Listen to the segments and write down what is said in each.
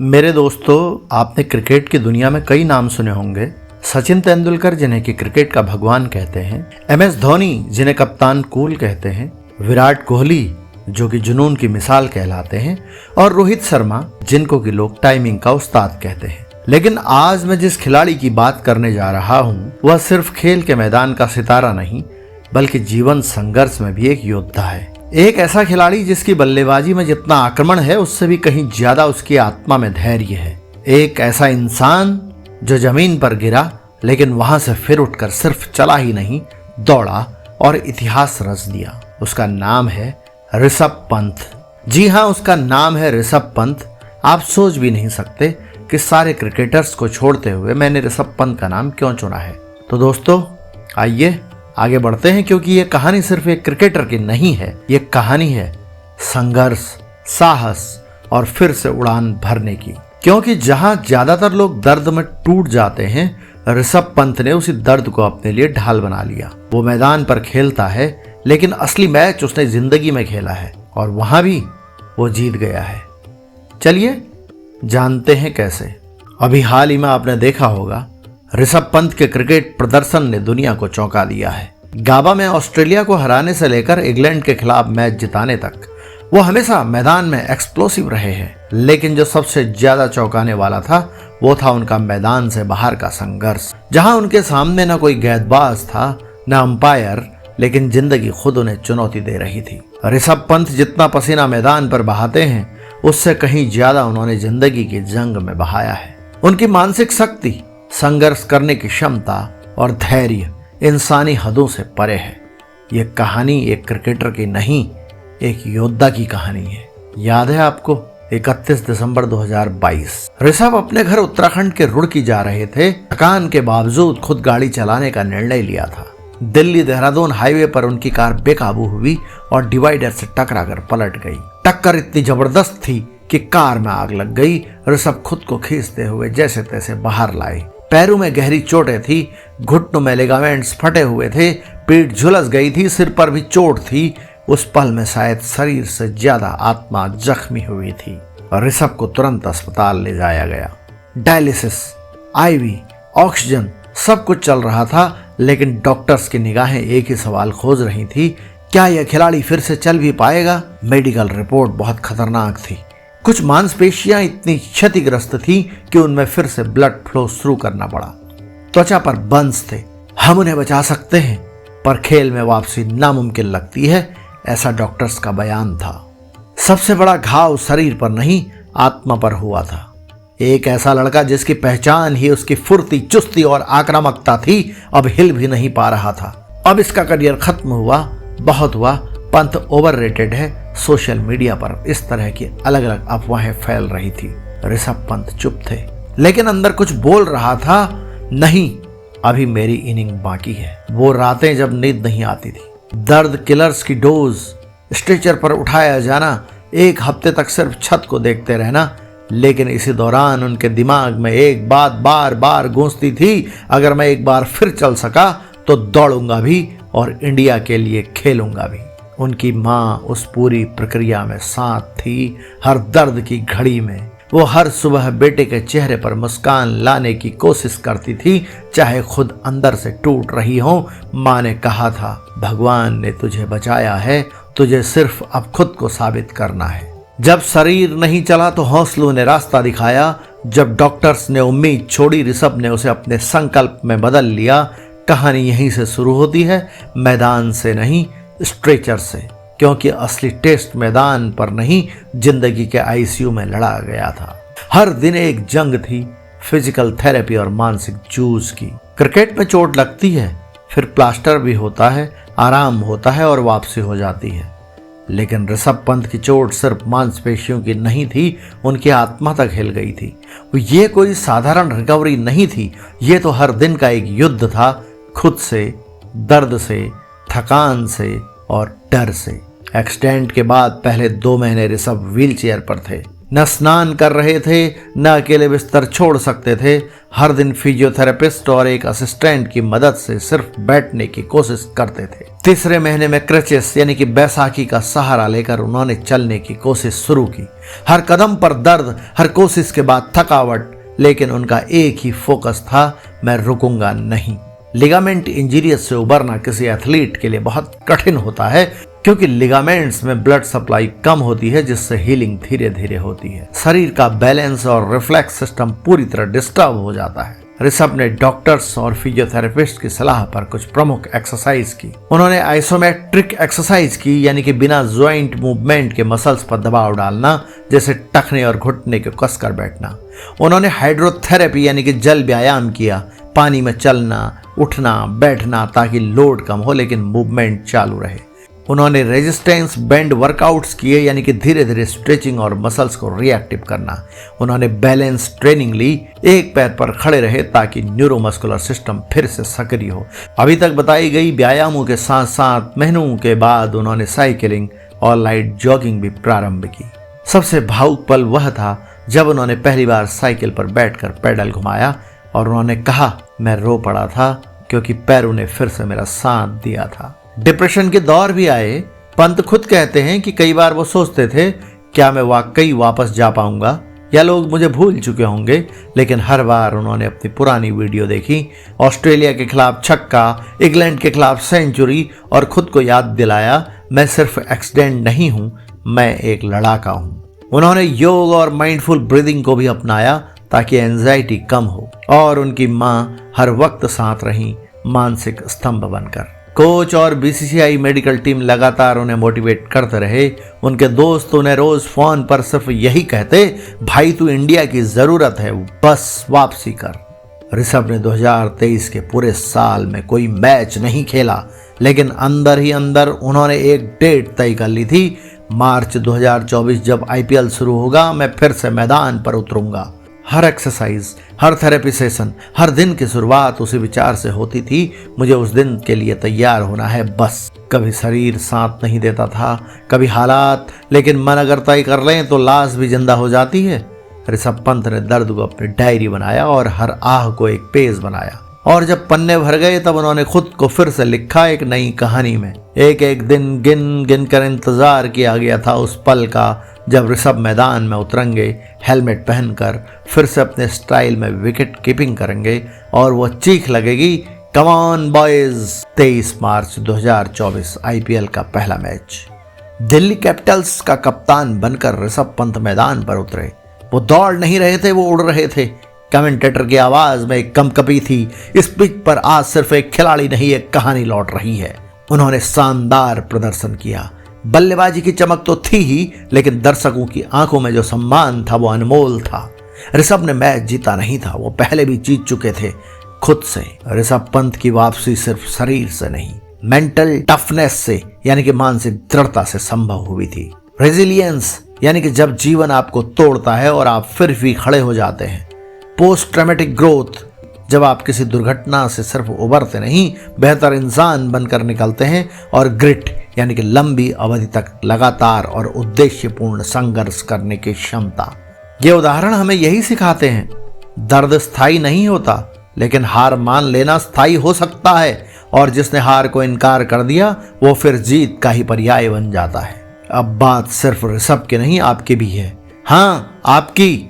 मेरे दोस्तों, आपने क्रिकेट की दुनिया में कई नाम सुने होंगे। सचिन तेंदुलकर, जिन्हें कि क्रिकेट का भगवान कहते हैं, MS धोनी, जिन्हें कप्तान कूल कहते हैं, विराट कोहली, जो कि जुनून की मिसाल कहलाते हैं, और रोहित शर्मा, जिनको कि लोग टाइमिंग का उस्ताद कहते हैं। लेकिन आज मैं जिस खिलाड़ी की बात करने जा रहा हूँ, वह सिर्फ खेल के मैदान का सितारा नहीं, बल्कि जीवन संघर्ष में भी एक योद्धा है। एक ऐसा खिलाड़ी जिसकी बल्लेबाजी में जितना आक्रमण है, उससे भी कहीं ज्यादा उसकी आत्मा में धैर्य है। एक ऐसा इंसान जो जमीन पर गिरा, लेकिन वहां से फिर उठकर सिर्फ चला ही नहीं, दौड़ा और इतिहास रच दिया। उसका नाम है ऋषभ पंत। जी हाँ, उसका नाम है ऋषभ पंत। आप सोच भी नहीं सकते कि सारे क्रिकेटर्स को छोड़ते हुए मैंने ऋषभ पंत का नाम क्यों चुना है। तो दोस्तों, आइए आगे बढ़ते हैं, क्योंकि ये कहानी सिर्फ एक क्रिकेटर की नहीं है। ये कहानी है संघर्ष, साहस और फिर से उड़ान भरने की। क्योंकि जहां ज्यादातर लोग दर्द में टूट जाते हैं, ऋषभ पंत ने उसी दर्द को अपने लिए ढाल बना लिया। वो मैदान पर खेलता है, लेकिन असली मैच उसने जिंदगी में खेला है, और वहां भी वो जीत गया है। चलिए जानते हैं कैसे। अभी हाल ही में आपने देखा होगा, ऋषभ पंत के क्रिकेट प्रदर्शन ने दुनिया को चौंका दिया है। गाबा में ऑस्ट्रेलिया को हराने से लेकर इंग्लैंड के खिलाफ मैच जिताने तक वो हमेशा मैदान में एक्सप्लोसिव रहे हैं। लेकिन जो सबसे ज्यादा चौंकाने वाला था, वो था उनका मैदान से बाहर का संघर्ष, जहां उनके सामने न कोई गेंदबाज था, न अंपायर, लेकिन जिंदगी खुद उन्हें चुनौती दे रही थी। ऋषभ पंत जितना पसीना मैदान पर बहाते हैं, उससे कहीं ज्यादा उन्होंने जिंदगी की जंग में बहाया है। उनकी मानसिक शक्ति, संघर्ष करने की क्षमता और धैर्य इंसानी हदों से परे है। ये कहानी एक क्रिकेटर की नहीं, एक योद्धा की कहानी है। याद है आपको 31 दिसंबर 2022, ऋषभ अपने घर उत्तराखंड के रुड़की जा रहे थे। थकान के बावजूद खुद गाड़ी चलाने का निर्णय लिया था। दिल्ली देहरादून हाईवे पर उनकी कार बेकाबू हुई और डिवाइडर से टकराकर पलट गई। टक्कर इतनी जबरदस्त थी कि कार में आग लग गई। ऋषभ खुद को खींचते हुए जैसे तैसे बाहर लाए। पैरों में गहरी चोटें थी, घुटनों में लिगामेंट्स फटे हुए थे, पीठ झुलस गई थी, सिर पर भी चोट थी। उस पल में शायद शरीर से ज्यादा आत्मा जख्मी हुई थी। ऋषभ को तुरंत अस्पताल ले जाया गया। डायलिसिस, IV, ऑक्सीजन सब कुछ चल रहा था, लेकिन डॉक्टर्स की निगाहें एक ही सवाल खोज रही थी, क्या यह खिलाड़ी फिर से चल भी पाएगा। मेडिकल रिपोर्ट बहुत खतरनाक थी। कुछ मांसपेशियां इतनी क्षतिग्रस्त थी कि उनमें फिर से ब्लड फ्लो शुरू करना पड़ा। त्वचा पर बर्न्स थे। हम उन्हें बचा सकते हैं, पर खेल में वापसी नामुमकिन लगती है, ऐसा डॉक्टर्स का बयान था। सबसे बड़ा घाव शरीर पर नहीं, आत्मा पर हुआ था। एक ऐसा लड़का जिसकी पहचान ही उसकी फुर्ती, चुस्ती और आक्रामकता थी, अब हिल भी नहीं पा रहा था। अब इसका करियर खत्म हुआ। बहुत हुआ, पंत ओवररेटेड है। सोशल मीडिया पर इस तरह की अलग अलग अफवाहें फैल रही थी। ऋषभ पंत चुप थे, लेकिन अंदर कुछ बोल रहा था, नहीं, अभी मेरी इनिंग बाकी है। वो रातें जब नींद नहीं आती थी, दर्द किलर्स की डोज, स्ट्रेचर पर उठाया जाना, एक हफ्ते तक सिर्फ छत को देखते रहना। लेकिन इसी दौरान उनके दिमाग में एक बात बार बार गूंजती थी, अगर मैं एक बार फिर चल सका तो दौड़ूंगा भी और इंडिया के लिए खेलूंगा भी। उनकी माँ उस पूरी प्रक्रिया में साथ थी, हर दर्द की घड़ी में। वो हर सुबह बेटे के चेहरे पर मुस्कान लाने की कोशिश करती थी, चाहे खुद अंदर से टूट रही हो। माँ ने कहा था, भगवान ने तुझे बचाया है, तुझे सिर्फ अब खुद को साबित करना है। जब शरीर नहीं चला तो हौसलों ने रास्ता दिखाया। जब डॉक्टर्स ने उम्मीद छोड़ी, ऋषभ ने उसे अपने संकल्प में बदल लिया। कहानी यहीं से शुरू होती है, मैदान से नहीं, स्ट्रेचर से। क्योंकि असली टेस्ट मैदान पर नहीं, जिंदगी के ICU में लड़ा गया था। हर दिन एक जंग थी, फिजिकल थेरेपी और मानसिक जूझ की। क्रिकेट में चोट लगती है, फिर प्लास्टर भी होता है, आराम होता है और वापसी हो जाती है। लेकिन ऋषभ पंत की चोट सिर्फ मांसपेशियों की नहीं थी, उनकी आत्मा तक हिल गई थी। ये कोई साधारण रिकवरी नहीं थी, ये तो हर दिन का एक युद्ध था, खुद से, दर्द से, थकान से और डर से। एक्सीडेंट के बाद पहले 2 महीने ऋषभ व्हीलचेयर पर थे। न स्नान कर रहे थे, न अकेले बिस्तर छोड़ सकते थे। हर दिन फिजियोथेरेपिस्ट और एक असिस्टेंट की मदद से सिर्फ बैठने की कोशिश करते थे। तीसरे महीने में क्रचेस यानी कि बैसाखी का सहारा लेकर उन्होंने चलने की कोशिश शुरू की। हर कदम पर दर्द, हर कोशिश के बाद थकावट, लेकिन उनका एक ही फोकस था, मैं रुकूंगा नहीं। लिगामेंट इंजरीज से उबरना किसी एथलीट के लिए बहुत कठिन होता है, क्योंकि लिगामेंट्स में ब्लड सप्लाई कम होती है, जिससे हीलिंग धीरे धीरे होती है। शरीर का बैलेंस और रिफ्लेक्स सिस्टम पूरी तरह डिस्टर्ब हो जाता है। ऋषभ ने डॉक्टर्स और फिजियोथेरेपिस्ट की सलाह पर कुछ प्रमुख एक्सरसाइज की। उन्होंने आइसोमेट्रिक एक्सरसाइज की, यानी कि बिना ज्वाइंट मूवमेंट के मसल्स पर दबाव डालना, जैसे टखने और घुटने के कसकर बैठना। उन्होंने हाइड्रोथेरेपी यानी कि जल व्यायाम किया, पानी में चलना, उठना, बैठना, ताकि लोड कम हो लेकिन मूवमेंट चालू रहे। उन्होंने रेजिस्टेंस बैंड वर्कआउट्स किए, यानी कि धीरे धीरे स्ट्रेचिंग और मसल्स को रिएक्टिव करना। उन्होंने बैलेंस ट्रेनिंग ली, एक पैर पर खड़े रहे ताकि न्यूरोमस्कुलर सिस्टम फिर से सक्रिय हो। अभी तक बताई गई व्यायामों के साथ साथ महीनों के बाद उन्होंने साइकिलिंग और लाइट जॉगिंग भी प्रारंभ की। सबसे भावुक पल वह था जब उन्होंने पहली बार साइकिल पर बैठकर पैडल घुमाया और उन्होंने कहा, मैं रो पड़ा था क्योंकि पैरों ने फिर से मेरा साथ दिया था। डिप्रेशन के दौर भी आए। पंत खुद कहते हैं कि कई बार वो सोचते थे, क्या मैं वाकई वापस जा पाऊंगा या लोग मुझे भूल चुके होंगे। लेकिन हर बार उन्होंने अपनी पुरानी वीडियो देखी, ऑस्ट्रेलिया के खिलाफ छक्का, इंग्लैंड के खिलाफ सेंचुरी, और खुद को याद दिलाया, मैं सिर्फ एक्सीडेंट नहीं हूं, मैं एक लड़ाका हूं। उन्होंने योग और माइंडफुल ब्रीदिंग को भी अपनाया ताकि एंजाइटी कम हो, और उनकी मां हर वक्त साथ रही, मानसिक स्तंभ बनकर। कोच और बीसीसीआई मेडिकल टीम लगातार उन्हें मोटिवेट करते रहे। उनके दोस्त उन्हें रोज फोन पर सिर्फ यही कहते, भाई तू इंडिया की जरूरत है, बस वापसी कर। ऋषभ ने 2023 के पूरे साल में कोई मैच नहीं खेला, लेकिन अंदर ही अंदर उन्होंने एक डेट तय कर ली थी, मार्च 2024 जब आईपीएल शुरू होगा, मैं फिर से मैदान पर उतरूंगा। हर एक्सरसाइज, हर थेरेपी सेशन, हर दिन की शुरुआत उसी विचार से होती थी, मुझे उस दिन के लिए तैयार होना है बस। कभी शरीर साथ नहीं देता था, कभी हालात, लेकिन मन अगर तय कर लें तो लाश भी जिंदा हो जाती है। ऋषभ पंत ने दर्द को अपनी डायरी बनाया और हर आह को एक पेज बनाया, और जब पन्ने भर गए तब उन्होंने खुद को फिर से लिखा एक नई कहानी में। एक एक दिन गिन गिन कर इंतजार किया गया था उस पल का जब ऋषभ मैदान में उतरेंगे, हेलमेट पहनकर, फिर से अपने स्टाइल में विकेट कीपिंग करेंगे और वो चीख लगेगी, come on boys. 23 March 2024 IPL का पहला मैच। दिल्ली कैपिटल्स का कप्तान बनकर ऋषभ पंत मैदान पर उतरे। वो दौड़ नहीं रहे थे, वो उड़ रहे थे। कमेंटेटर की आवाज में एक कंपकपी थी, इस पिच पर आज सिर्फ एक खिलाड़ी नहीं, एक कहानी लौट रही है। उन्होंने शानदार प्रदर्शन किया। बल्लेबाजी की चमक तो थी ही, लेकिन दर्शकों की आंखों में जो सम्मान था वो अनमोल था। ऋषभ ने मैच जीता नहीं था, वो पहले भी जीत चुके थे, खुद से। ऋषभ पंत की वापसी सिर्फ शरीर से नहीं, मेंटल टफनेस से, यानी कि मानसिक दृढ़ता से संभव हुई थी। रेजिलियंस, यानी कि जब जीवन आपको तोड़ता है और आप फिर भी खड़े हो जाते हैं। पोस्ट ट्रॉमेटिक ग्रोथ, जब आप किसी दुर्घटना से सिर्फ उबरते नहीं, बेहतर इंसान बनकर निकलते हैं। और ग्रिट, यानी कि लंबी अवधि तक लगातार और उद्देश्यपूर्ण संघर्ष करने की क्षमता। ये उदाहरण हमें यही सिखाते हैं, दर्द स्थायी नहीं होता, लेकिन हार मान लेना स्थायी हो सकता है, और जिसने हार को इनकार कर दिया वो फिर जीत का ही पर्याय बन जाता है। अब बात सिर्फ ऋषभ की नहीं, आपकी भी है। हाँ, आपकी।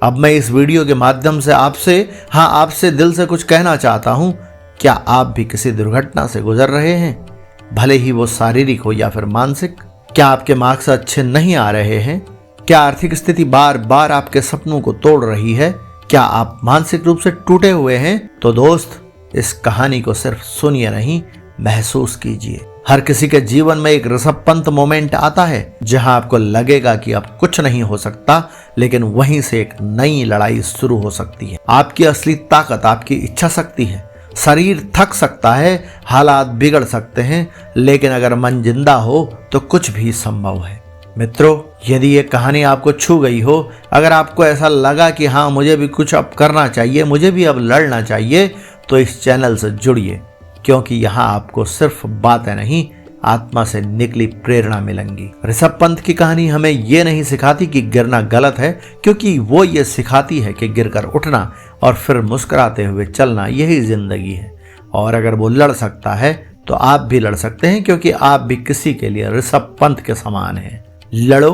अब मैं इस वीडियो के माध्यम से आपसे दिल से कुछ कहना चाहता हूं। क्या आप भी किसी दुर्घटना से गुजर रहे हैं, भले ही वो शारीरिक हो या फिर मानसिक? क्या आपके मार्क्स अच्छे नहीं आ रहे हैं? क्या आर्थिक स्थिति बार बार आपके सपनों को तोड़ रही है? क्या आप मानसिक रूप से टूटे हुए हैं? तो दोस्त, इस कहानी को सिर्फ सुनिए नहीं, महसूस कीजिए। हर किसी के जीवन में एक ऋषभ पंत मोमेंट आता है जहां आपको लगेगा कि अब कुछ नहीं हो सकता, लेकिन वहीं से एक नई लड़ाई शुरू हो सकती है। आपकी असली ताकत आपकी इच्छा शक्ति है। शरीर थक सकता है, हालात बिगड़ सकते हैं, लेकिन अगर मन जिंदा हो तो कुछ भी संभव है। मित्रों, यदि ये कहानी आपको छू गई हो, अगर आपको ऐसा लगा कि हाँ, मुझे भी कुछ अब करना चाहिए, मुझे भी अब लड़ना चाहिए, तो इस चैनल से जुड़िए, क्योंकि यहाँ आपको सिर्फ बातें नहीं, आत्मा से निकली प्रेरणा मिलेंगी। ऋषभ पंत की कहानी हमें ये नहीं सिखाती कि गिरना गलत है, क्योंकि वो ये सिखाती है कि गिरकर उठना और फिर मुस्कुराते हुए चलना यही जिंदगी है। और अगर वो लड़ सकता है तो आप भी लड़ सकते हैं, क्योंकि आप भी किसी के लिए ऋषभ पंत के समान हैं। लड़ो,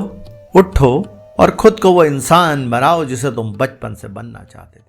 उठो और खुद को वो इंसान बनाओ जिसे तुम बचपन से बनना चाहते थे।